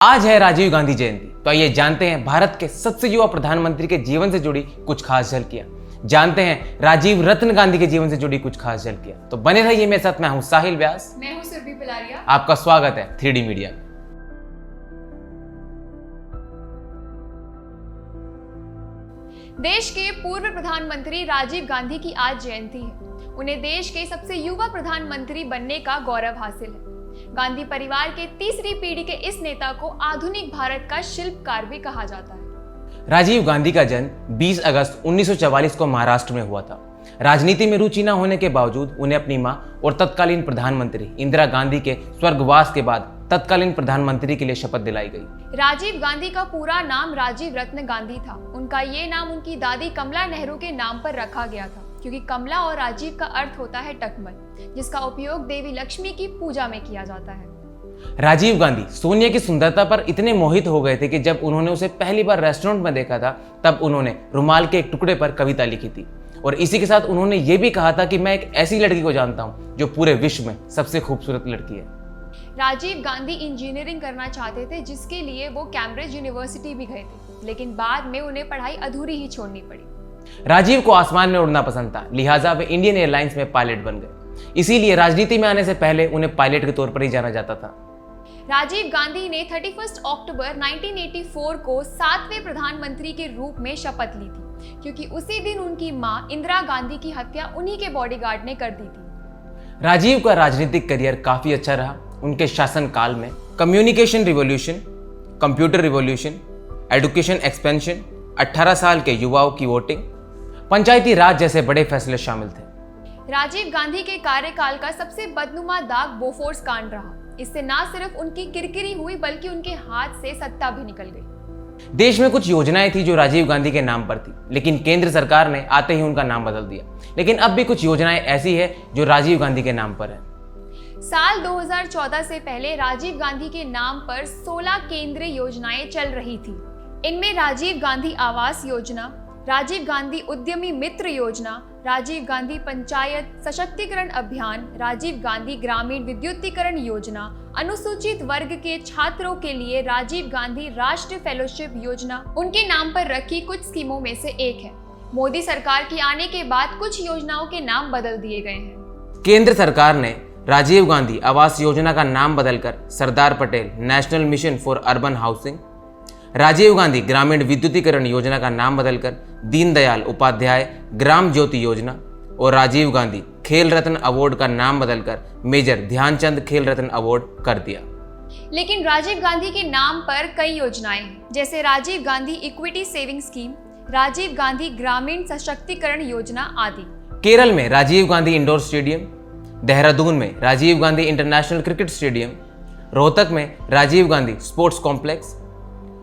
आज है राजीव गांधी जयंती। तो आइए जानते हैं भारत के सबसे युवा प्रधानमंत्री के जीवन से जुड़ी कुछ खास झलकियां। जानते हैं राजीव रत्न गांधी के जीवन से जुड़ी कुछ खास झलकियां। तो बने रहिए मेरे साथ। मैं हूं साहिल व्यास। मैं हूं सुरभि पिलारिया। आपका स्वागत है 3D मीडिया में। देश के पूर्व प्रधानमंत्री राजीव गांधी की आज जयंती है। उन्हें देश के सबसे युवा प्रधानमंत्री बनने का गौरव हासिल है। गांधी परिवार के तीसरी पीढ़ी के इस नेता को आधुनिक भारत का शिल्पकार भी कहा जाता है। राजीव गांधी का जन्म 20 अगस्त 1944 को महाराष्ट्र में हुआ था। राजनीति में रुचि न होने के बावजूद उन्हें अपनी मां और तत्कालीन प्रधानमंत्री इंदिरा गांधी के स्वर्गवास के बाद तत्कालीन प्रधानमंत्री के लिए शपथ दिलाई गई। राजीव गांधी का पूरा नाम राजीव रत्न गांधी था। उनका ये नाम उनकी दादी कमला नेहरू के नाम पर रखा गया था, क्योंकि कमला और राजीव का अर्थ होता है टकमल, जिसका उपयोग देवी लक्ष्मी की पूजा में किया जाता है। राजीव गांधी सोनिया की सुंदरता पर इतने मोहित हो गए थे कि जब उन्होंने उसे पहली बार रेस्टोरेंट में देखा था, तब उन्होंने रुमाल के एक टुकड़े पर कविता लिखी थी। और इसी के साथ उन्होंने ये भी कहा था कि मैं एक ऐसी लड़की को जानता हूं जो पूरे विश्व में सबसे खूबसूरत लड़की है। राजीव गांधी इंजीनियरिंग करना चाहते थे, जिसके लिए वो कैम्ब्रिज यूनिवर्सिटी भी गए थे, लेकिन बाद में उन्हें पढ़ाई अधूरी ही छोड़नी पड़ी। राजीव को आसमान में उड़ना पसंद था, लिहाजा वे इंडियन एयरलाइंस में पायलट बन गए। इसीलिए राजनीति में आने से पहले उन्हें पायलट के तौर पर ही जाना जाता था। राजीव गांधी ने 31 अक्टूबर 1984 को 7वें प्रधानमंत्री के रूप में शपथ ली थी, क्योंकि उसी दिन उनकी मां इंदिरा गांधी की हत्या उन्हीं के बॉडीगार्ड ने कर दी थी। राजीव का राजनीतिक करियर काफी अच्छा रहा। उनके शासनकाल में communication revolution, computer revolution, education expansion, 18 साल के युवाओं की वोटिंग, पंचायती राज जैसे बड़े फैसले शामिल थे। राजीव गांधी के कार्यकाल का सबसे बदनुमा दाग बोफोर्स कांड रहा। इससे न सिर्फ उनकी किरकिरी हुई, बल्कि उनके हाथ से सत्ता भी निकल गई। देश में कुछ योजनाएं थी जो राजीव गांधी के नाम पर थी, लेकिन केंद्र सरकार ने आते ही उनका नाम बदल दिया। लेकिन अब भी कुछ योजनाएं ऐसी है जो राजीव गांधी के नाम पर है। साल 2014 से पहले राजीव गांधी के नाम पर 16 केंद्रीय योजनाएं चल रही थी। इनमें राजीव गांधी आवास योजना, राजीव गांधी उद्यमी मित्र योजना, राजीव गांधी पंचायत सशक्तिकरण अभियान, राजीव गांधी ग्रामीण विद्युतीकरण योजना, अनुसूचित वर्ग के छात्रों के लिए राजीव गांधी राष्ट्रीय फेलोशिप योजना उनके नाम पर रखी कुछ स्कीमों में से एक है। मोदी सरकार के आने के बाद कुछ योजनाओं के नाम बदल दिए गए हैं। केंद्र सरकार ने राजीव गांधी आवास योजना का नाम बदलकर Sardar Patel national mission for urban housing, Rajiv Gandhi ग्रामीण विद्युतीकरण योजना का नाम बदलकर दीनदयाल उपाध्याय ग्राम ज्योति योजना और राजीव गांधी खेल रत्न अवार्ड का नाम बदलकर मेजर ध्यानचंद खेल रत्न अवार्ड कर दिया। लेकिन राजीव गांधी के नाम पर कई योजनाएं हैं, जैसे Rajiv Gandhi equity saving scheme, Rajiv Gandhi ग्रामीण सशक्तिकरण योजना आदि। केरल में राजीव गांधी इंडोर स्टेडियम, देहरादून में Rajiv Gandhi international cricket stadium, Rohtak में राजीव गांधी स्पोर्ट्स कॉम्प्लेक्स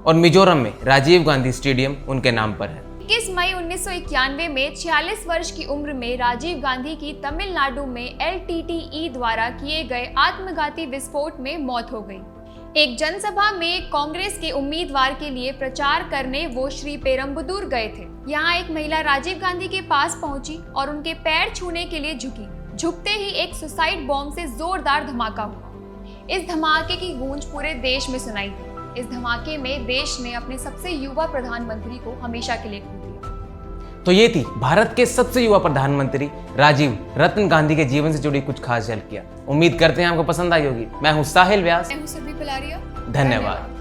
और मिजोरम में राजीव गांधी स्टेडियम उनके नाम पर है। 21 मई 1991 में 46 वर्ष की उम्र में राजीव गांधी की तमिलनाडु में LTTE द्वारा किए गए आत्मघाती विस्फोट में मौत हो गई। एक जनसभा में कांग्रेस के उम्मीदवार के लिए प्रचार करने वो श्री पेरम्बदूर गए थे। यहाँ एक महिला राजीव गांधी के पास पहुंची और उनके पैर छूने के लिए झुकी। झुकते ही एक सुसाइड बॉम्ब से जोरदार धमाका हुआ। इस धमाके की गूंज पूरे देश में सुनाई दी। इस धमाके में देश ने अपने सबसे युवा प्रधानमंत्री को हमेशा के लिए खो दिया। तो ये थी भारत के सबसे युवा प्रधानमंत्री राजीव रत्न गांधी के जीवन से जुड़ी कुछ खास झलकियां। उम्मीद करते हैं आपको पसंद आई होगी। मैं हूं साहिल व्यास। मैं हूं सुरभि पिलारिया। धन्यवाद।